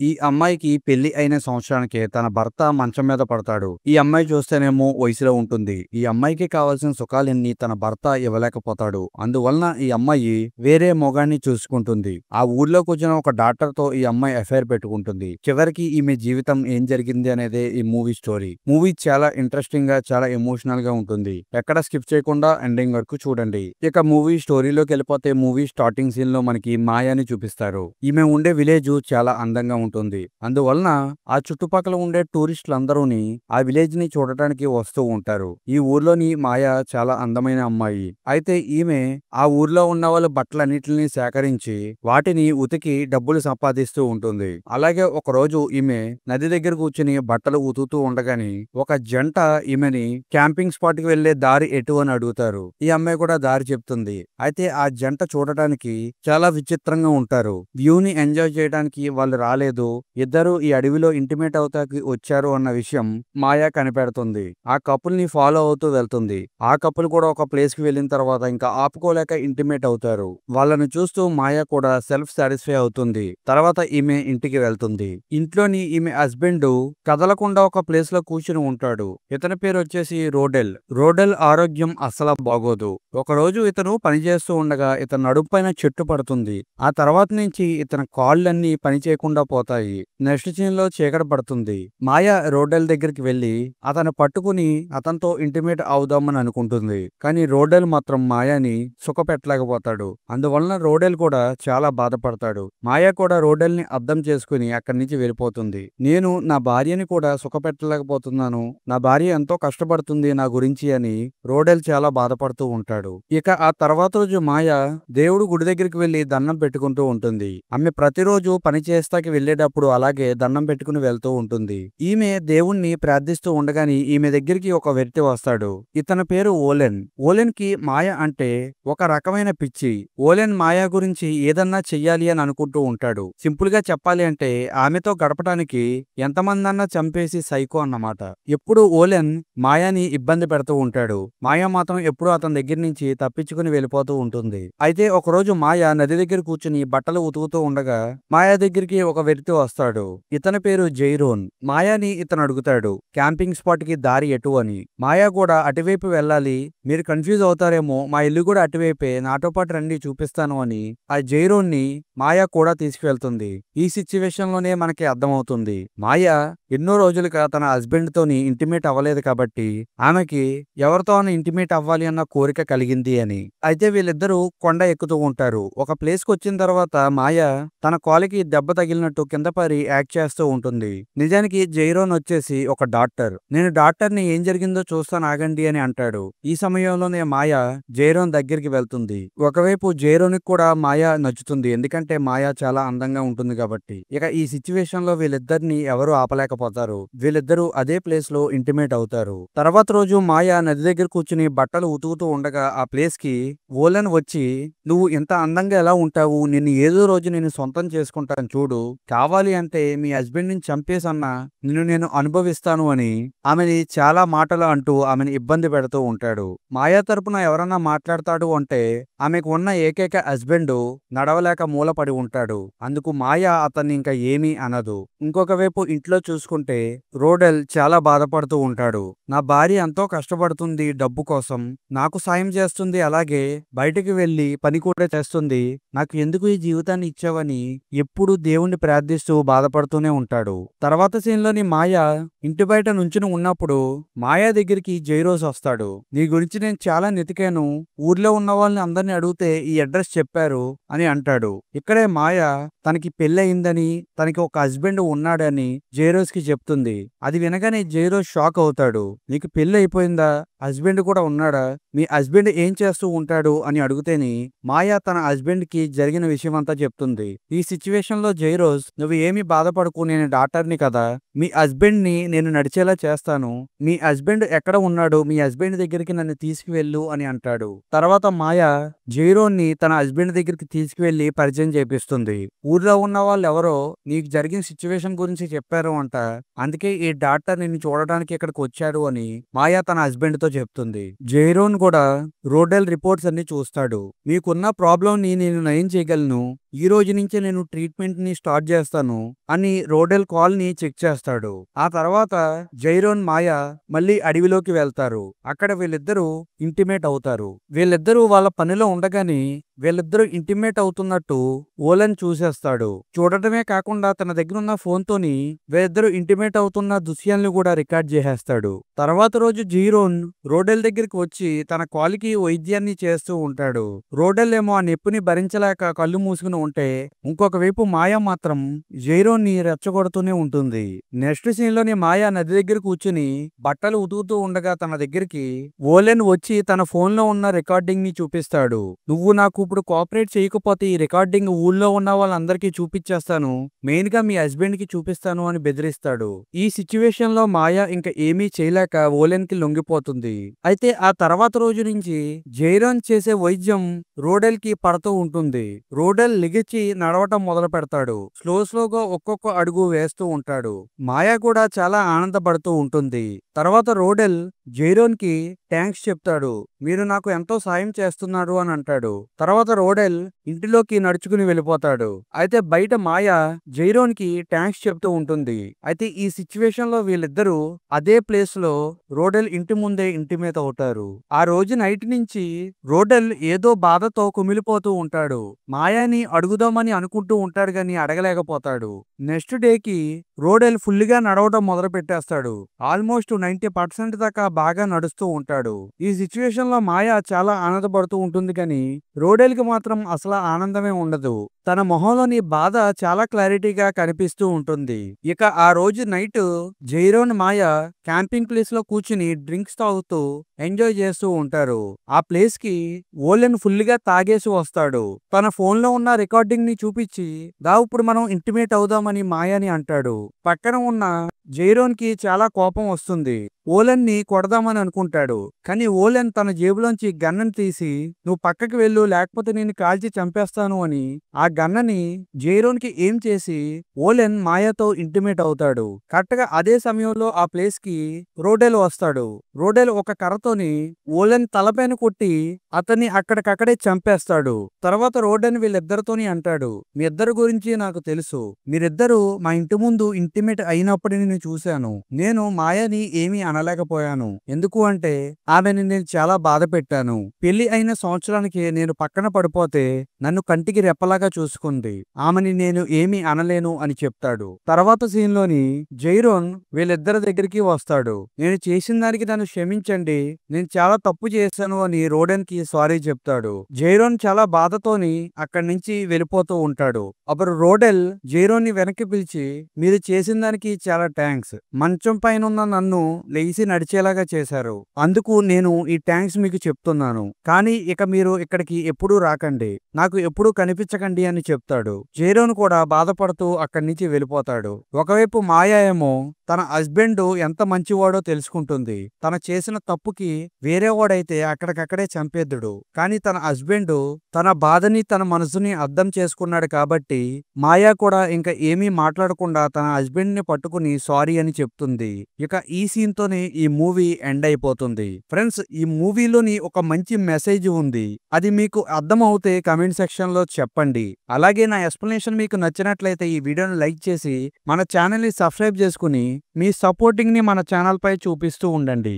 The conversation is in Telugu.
ఈ అమ్మాయికి పెళ్లి అయిన సంవత్సరానికే తన భర్త మంచం మీద పడతాడు. ఈ అమ్మాయి చూస్తేనేమో వయసులో ఉంటుంది. ఈ అమ్మాయికి కావాల్సిన సుఖాలన్నీ తన భర్త ఇవ్వలేకపోతాడు. అందువలన ఈ అమ్మాయి వేరే మొగాన్ని చూసుకుంటుంది. ఆ ఊర్లోకి వచ్చిన ఒక డాక్టర్‌తో ఈ అమ్మాయి అఫైర్ పెట్టుకుంటుంది. చివరికి ఈమె జీవితం ఏం జరిగింది అనేదే ఈ మూవీ స్టోరీ. మూవీ చాలా ఇంట్రెస్టింగ్‌గా, చాలా ఎమోషనల్‌గా ఉంటుంది. ఎక్కడ స్కిప్ చేయకుండా ఎండింగ్ వరకు చూడండి. ఇక మూవీ స్టోరీలోకెళ్ళిపోతే మూవీ స్టార్టింగ్ సీన్‌లో మనకి మాయాని చూపిస్తారు. ఈమె ఉండే విలేజ్ చాలా అందంగా ఉంటుంది. అందువలన ఆ చుట్టుపక్కల ఉండే టూరిస్టులందరూని ఆ విలేజ్ ని చూడటానికి వస్తూ ఉంటారు. ఈ ఊర్లోని మాయ చాలా అందమైన అమ్మాయి. అయితే ఈమె ఆ ఊర్లో ఉన్న వాళ్ళ బట్టలన్నిటిని సేకరించి వాటిని ఉతికి డబ్బులు సంపాదిస్తూ ఉంటుంది. అలాగే ఒకరోజు ఈమె నది దగ్గర కూర్చుని బట్టలు ఉతుకుతూ ఉండగాని ఒక జంట ఈమెని క్యాంపింగ్ స్పాట్ కి వెళ్లే దారి ఎటు అని అడుగుతారు. ఈ అమ్మాయి కూడా దారి చెప్తుంది. అయితే ఆ జంట చూడటానికి చాలా విచిత్రంగా ఉంటారు. వ్యూని ఎంజాయ్ చేయడానికి వాళ్ళు రాలేదు. ఇద్దరు ఈ అడవిలో ఇంటిమేట్ అవుతాకి వచ్చారు అన్న విషయం మాయా కనిపెడుతుంది. ఆ కపుల్ ని ఫాలో అవుతూ వెళ్తుంది. ఆ కపుల్ కూడా ఒక ప్లేస్ కి వెళ్ళిన తర్వాత ఇంకా ఆపుకోలేక ఇంటిమేట్ అవుతారు. వాళ్ళని చూస్తూ మాయా కూడా సెల్ఫ్ సాటిస్ఫై అవుతుంది. తర్వాత ఈమె ఇంటికి వెళ్తుంది. ఇంట్లోని ఈమె హస్బెండ్ కదలకుండా ఒక ప్లేస్ లో కూర్చుని ఉంటాడు. ఇతని పేరు వచ్చేసి రోడెల్. రోడెల్ ఆరోగ్యం అస్సలు బాగోదు. ఒకరోజు ఇతను పనిచేస్తూ ఉండగా ఇతని నడుము పైన చెట్టు పడుతుంది. ఆ తర్వాత నుంచి ఇతని కాళ్ళన్నీ పని చేయకుండా పోతాయి. నెక్స్ట్ సీన్ లో చీకటి పడుతుంది. మాయ రోడెల్ దగ్గరికి వెళ్లి అతను పట్టుకుని అతనితో ఇంటిమేట్ అవుదామని అనుకుంటుంది. కానీ రోడెల్ మాత్రం మాయాని సుఖపెట్టలేకపోతాడు. అందువలన రోడెల్ కూడా చాలా బాధపడతాడు. మాయ కూడా రోడెల్ ని అర్థం చేసుకుని అక్కడి నుంచి వెళ్ళిపోతుంది. నేను నా భార్యని కూడా సుఖపెట్టలేకపోతున్నాను. నా భార్య ఎంతో కష్టపడుతుంది నా గురించి అని రోడెల్ చాలా బాధపడుతూ ఉంటాడు. ఇక ఆ తర్వాత రోజు మాయ దేవుడు గుడి దగ్గరికి వెళ్లి దండం పెట్టుకుంటూ ఉంటుంది. ఆమె ప్రతిరోజు పని చేస్తాకి వెళ్లేటప్పుడు అలాగే దండం పెట్టుకుని వెళ్తూ ఉంటుంది. ఈమె దేవుణ్ణి ప్రార్థిస్తూ ఉండగాని ఈమె దగ్గరికి ఒక వ్యక్తి వస్తాడు. ఇతని పేరు ఓలెన్. ఓలెన్ కి మాయ అంటే ఒక రకమైన పిచ్చి. ఓలెన్ మాయ గురించి ఏదన్నా చెయ్యాలి అని అనుకుంటూ ఉంటాడు. సింపుల్ గా చెప్పాలి అంటే ఆమెతో గడపడానికి ఎంతమందన్నా చంపేసి సైకో అన్నమాట. ఎప్పుడు ఓలెన్ మాయాని ఇబ్బంది పెడుతూ ఉంటాడు. మాయ మాత్రం ఎప్పుడూ అతని దగ్గర నుంచి తప్పించుకుని వెళ్ళిపోతూ ఉంటుంది. అయితే ఒకరోజు మాయ నది దగ్గర కూర్చుని బట్టలు ఉతుకుతూ ఉండగా మాయా దగ్గరికి ఒక వ్యక్తి వస్తాడు. ఇతని పేరు జైరోన్. మాయాని ఇతను అడుగుతాడు క్యాంపింగ్ స్పాట్ కి దారి ఎటు అని. మాయా కూడా అటువైపు వెళ్ళాలి, మీరు కన్ఫ్యూజ్ అవుతారేమో, మా ఇల్లు కూడా అటువైపే, నాతో పాటు రండి చూపిస్తాను అని ఆ జైరోన్ ని మాయా కూడా తీసుకువెళ్తుంది. ఈ సిచ్యువేషన్ లోనే మనకి అర్థమవుతుంది మాయా ఎన్నో రోజులుగా తన హస్బెండ్ తోని ఇంటిమేట్ అవ్వలేదు కాబట్టి ఆమెకి ఎవరితో ఇంటిమేట్ అవ్వాలి అన్న కోరిక కలిగింది అని. అయితే వీళ్ళిద్దరూ కొండ ఎక్కుతూ ఉంటారు. ఒక ప్లేస్ కి వచ్చిన తర్వాత మాయా తన కాలికి దెబ్బ తగిలినట్టు కింద పడి యాక్ట్ చేస్తూ ఉంటుంది. నిజానికి జైరోన్ వచ్చేసి ఒక డాక్టర్. నేను డాక్టర్ని, ఏం జరిగిందో చూస్తాను ఆగండి అని అంటాడు. ఈ సమయంలోనే మాయా జైరోన్ దగ్గరికి వెళ్తుంది. ఒకవైపు జైరోన్ కూడా మాయా నచ్చుతుంది. ఎందుకంటే మాయా చాలా అందంగా ఉంటుంది కాబట్టి. ఇక ఈ సిచ్యువేషన్ లో వీళ్ళిద్దరిని ఎవరు ఆపలేకపోతారు. వీళ్ళిద్దరూ అదే ప్లేస్ లో ఇంటిమేట్ అవుతారు. తర్వాత రోజు మాయా నది దగ్గర కూర్చుని బట్టలు ఉతుకుతూ ఉండగా ఆ ప్లేస్ కి ఓలెన్ వచ్చి, నువ్వు ఇంత అందంగా ఎలా ఉంటావు, నిన్ను ఏదో రోజు నేను సొంతం చేసుకుంటాను చూడు, కావాలి అంటే మీ హస్బెండ్ ని చంపేసన్నా నిన్ను నేను అనుభవిస్తాను అని ఆమెని చాలా మాటలు అంటూ ఆమెను ఇబ్బంది పెడుతూ ఉంటాడు. మాయా తరపున ఎవరన్నా మాట్లాడతాడు అంటే ఆమెకు ఉన్న ఏకైక హస్బెండ్ నడవలేక మూలపడి ఉంటాడు. అందుకు మాయా అతన్ని ఇంకా ఏమీ అనదు. ఇంకొక వైపు ఇంట్లో చూసుకుంటే రోడెల్ చాలా బాధపడుతూ ఉంటాడు. నా భార్య ఎంతో కష్టపడుతుంది డబ్బు కోసం, నాకు సాయం చేస్తుంది, అలాగే బయటికి వెళ్లి పని కూడా చేస్తుంది, నాకు ఎందుకు ఈ జీవితాన్ని ఇచ్చావని ఎప్పుడు దేవుణ్ణి ప్రార్థిస్తూ బాధపడుతూనే ఉంటాడు. తర్వాత సీన్ లోని మాయా ఇంటి బయట నుంచుని ఉన్నప్పుడు మాయా దగ్గరికి జైరోస్ వస్తాడు. నీ గురించి నేను చాలా వెతికాను, ఊర్లో ఉన్న వాళ్ళని అందరిని అడిగితే ఈ అడ్రస్ చెప్పారు అని అంటాడు. ఇక్కడే మాయా తనకి పెళ్ళయిందని, తనకి ఒక హస్బెండ్ ఉన్నాడని జైరోస్ కి చెప్తుంది. అది వినగానే జైరోస్ షాక్ అవుతాడు. నీకు పెళ్లి అయిపోయిందా, హస్బెండ్ కూడా ఉన్నాడా, మీ హస్బెండ్ ఏం చేస్తూ ఉంటాడు అని అడిగితేని మాయా తన హస్బెండ్ కి జరిగిన విషయం అంతా చెప్తుంది. ఈ సిచ్యువేషన్ లో జైరోస్, నువ్వు ఏమీ బాధపడకు, నేను డాక్టర్ని కదా, మీ హస్బెండ్ ని నేను నడిచేలా చేస్తాను, మీ హస్బెండ్ ఎక్కడ ఉన్నాడు, మీ హస్బెండ్ దగ్గరికి నన్ను తీసుకువెళ్ళు అని అంటాడు. తర్వాత మాయా జైరోన్ ని తన హస్బెండ్ దగ్గరికి తీసుకువెళ్లి పరిచయం చేపిస్తుంది. ఊర్లో ఉన్న వాళ్ళు ఎవరో నీకు జరిగిన సిచ్యువేషన్ గురించి చెప్పారు అంట, అందుకే ఈ డాక్టర్ నిన్ను చూడడానికి ఇక్కడికి వచ్చాడు అని మాయా తన హస్బెండ్ తో చెప్తుంది. జైరోన్ కూడా రోడెల్ రిపోర్ట్స్ అన్ని చూస్తాడు. మీకున్న ప్రాబ్లం ని నేను నయం చేయగలను, ఈ రోజు నుంచే నేను ట్రీట్మెంట్ ని స్టార్ట్ చేస్తాను అని రోడెల్ కాల్ ని చెక్ చేస్తాడు. ఆ తర్వాత జైరోన్ మాయ మళ్ళీ అడవిలోకి వెళ్తారు. అక్కడ వీళ్ళిద్దరూ ఇంటిమేట్ అవుతారు. వీళ్ళిద్దరూ వాళ్ళ పనిలో ఉండగానే వీళ్ళిద్దరూ ఇంటిమేట్ అవుతున్నట్టు ఓలెన్ చూసేస్తాడు. చూడటమే కాకుండా తన దగ్గర ఉన్న ఫోన్ తోని వీళ్ళిద్దరూ ఇంటిమేట్ అవుతున్న దృశ్యాలను కూడా రికార్డ్ చేసేస్తాడు. తర్వాత రోజు జీరోన్ రోడెల్ దగ్గరికి వచ్చి తన కాలికి వైద్యాన్ని చేస్తూ ఉంటాడు. రోడెల్ ఏమో ఆ నొప్పిని భరించలేక కళ్ళు మూసుకుని ఉంటే ఇంకొక వైపు మాయా మాత్రం జైరోన్ ని రెచ్చగొడుతూనే ఉంటుంది. నెక్స్ట్ సీన్ లోని మాయా నది దగ్గర కూర్చుని బట్టలు ఉతుకుతూ ఉండగా తన దగ్గరికి ఓలెన్ వచ్చి తన ఫోన్ లో ఉన్న రికార్డింగ్ ని చూపిస్తాడు. నువ్వు నాకు ఇప్పుడు కోఆపరేట్ చేయకపోతే ఈ రికార్డింగ్ ఊళ్ళో ఉన్న వాళ్ళందరికీ చూపించేస్తాను, మెయిన్ గా మీ హస్బెండ్ కి చూపిస్తాను అని బెదిరిస్తాడు. ఈ సిచ్యువేషన్ లో మాయా ఇంకా ఏమీ చేయలేక ఓలెన్ కి లొంగిపోతుంది. అయితే ఆ తర్వాత రోజు నుంచి జైరోన్ చేసే వైద్యం రోడెల్ కి పడుతూ ఉంటుంది. రోడెల్ లిగిచి నడవటం మొదలు పెడతాడు. స్లోగా ఒక్కొక్క అడుగు వేస్తూ ఉంటాడు. మాయా కూడా చాలా ఆనందపడుతూ ఉంటుంది. తర్వాత రోడెల్ జైరోన్ కి థ్యాంక్స్ చెప్తాడు. మీరు నాకు ఎంతో సాయం చేస్తున్నారు అని అంటాడు. తర్వాత రోడెల్ ఇంటిలోకి నడుచుకుని వెళ్ళిపోతాడు. అయితే బయట మాయా జైరోన్ కి థ్యాంక్స్ చెప్తూ ఉంటుంది. అయితే ఈ సిచ్యువేషన్ లో వీళ్ళిద్దరూ అదే ప్లేస్ లో రోడెల్ ఇంటి ముందే ఇంటిమేట్ అవుతారు. ఆ రోజు నైట్ నుంచి రోడెల్ ఏదో బాధతో కుమిలిపోతూ ఉంటాడు. మాయాని అడుగుదామని అనుకుంటూ ఉంటాడు గాని అడగలేకపోతాడు. నెక్స్ట్ డేకి రోడెల్ ఫుల్గా నడవడం మొదలు పెట్టేస్తాడు. ఆల్మోస్ట్ 90% దాకా బాగా నడుస్తూ ఉంటాడు. ఈ సిచ్యువేషన్ లో మాయా చాలా ఆనందపడుతూ ఉంటుంది కానీ రోడెల్ కి మాత్రం అసలు ఆనందమే ఉండదు. తన మొహంలోని బాధ చాలా క్లారిటీగా కనిపిస్తూ ఉంటుంది. ఇక ఆ రోజు నైట్ జైరోన్ మాయా క్యాంపింగ్ ప్లేస్ లో కూర్చుని డ్రింక్స్ తాగుతూ ఎంజాయ్ చేస్తూ ఉంటారు. ఆ ప్లేస్ కి ఓలెన్ ఫుల్గా తాగేసి వస్తాడు. తన ఫోన్ లో ఉన్న రికార్డింగ్ ని చూపించి ఇప్పుడు మనం ఇంటిమేట్ అవుదామని మాయాని అంటాడు. పక్కన ఉన్న జైరోన్ కి చాలా కోపం వస్తుంది. ఓలెన్ ని కొడదామని అనుకుంటాడు. కానీ ఓలెన్ తన జేబులోంచి గన్నని తీసి నువ్వు పక్కకి వెళ్ళు లేకపోతే నేను కాల్చి చంపేస్తాను అని ఆ గన్నని జైరోన్ కి ఏం చేసి ఓలెన్ మాయాతో ఇంటిమేట్ అవుతాడు. కరెక్ట్ గా అదే సమయంలో ఆ ప్లేస్ కి రోడెల్ వస్తాడు. రోడెల్ ఒక కర్రతోని ఓలెన్ తలపైన కొట్టి అతన్ని అక్కడికక్కడే చంపేస్తాడు. తర్వాత రోడెన్ వీళ్ళిద్దరితోని అంటాడు, మీ ఇద్దరి గురించి నాకు తెలుసు. మీరిద్దరూ మా ఇంటి ముందు ఇంటిమేట్ అయినప్పుడు నేను చూశాను. నేను మాయాని ఏమీ అనలేకపోయాను. ఎందుకు అంటే ఆమెని నేను చాలా బాధ పెట్టాను. పెళ్లి అయిన సంవత్సరానికి నేను పక్కన పడిపోతే నన్ను కంటికి రెప్పలాగా చూసుకుంది. ఆమెని నేను ఏమీ అనలేను అని చెప్తాడు. తర్వాత సీన్ లోని జైరోన్ వీళ్ళిద్దరి దగ్గరికి వస్తాడు. నేను చేసిన దానికి నన్ను క్షమించండి, నేను చాలా తప్పు చేశాను అని రోడెన్ కి సారీ చెప్తాడు. జైరోన్ చాలా బాధతోని అక్కడి నుంచి వెళ్ళిపోతూ ఉంటాడు. అప్పుడు రోడెల్ జైరోన్ ని వెనక్కి పిలిచి మీరు చేసిన దానికి చాలా థ్యాంక్స్. మంచం పైన ఉన్న నన్ను లేచి నడిచేలాగా చేశారు. అందుకు నేను ఈ థ్యాంక్స్ మీకు చెప్తున్నాను. కానీ ఇక మీరు ఇక్కడికి ఎప్పుడూ రాకండి, నాకు ఎప్పుడూ కనిపించకండి అని చెప్తాడు. జైరోన్ కూడా బాధపడుతూ అక్కడి నుంచి వెళ్ళిపోతాడు. ఒకవైపు మాయా ఏమో తన హస్బెండ్ ఎంత మంచివాడో తెలుసుకుంటుంది. తన చేసిన తప్పుకి వేరేవాడైతే అక్కడికక్కడే చంపేద్దుడు. కానీ తన హస్బెండ్ తన బాధని తన మనసుని అర్థం చేసుకున్నాడు కాబట్టి మాయా కూడా ఇంకా ఏమీ మాట్లాడకుండా తన హస్బెండ్ ని పట్టుకుని సారీ అని చెప్తుంది. ఇక ఈ సీన్ తోనే ఈ మూవీ ఎండ్ అయిపోతుంది. ఫ్రెండ్స్, ఈ మూవీలోని ఒక మంచి మెసేజ్ ఉంది. అది మీకు అర్థం అవుతే కమెంట్ సెక్షన్ లో చెప్పండి. అలాగే నా ఎక్స్ప్లెనేషన్ మీకు నచ్చినట్లయితే ఈ వీడియోని లైక్ చేసి మన ఛానల్ ని సబ్స్క్రైబ్ చేసుకుని మీ సపోర్టింగ్ ని మన ఛానల్ పై చూపిస్తూ ఉండండి.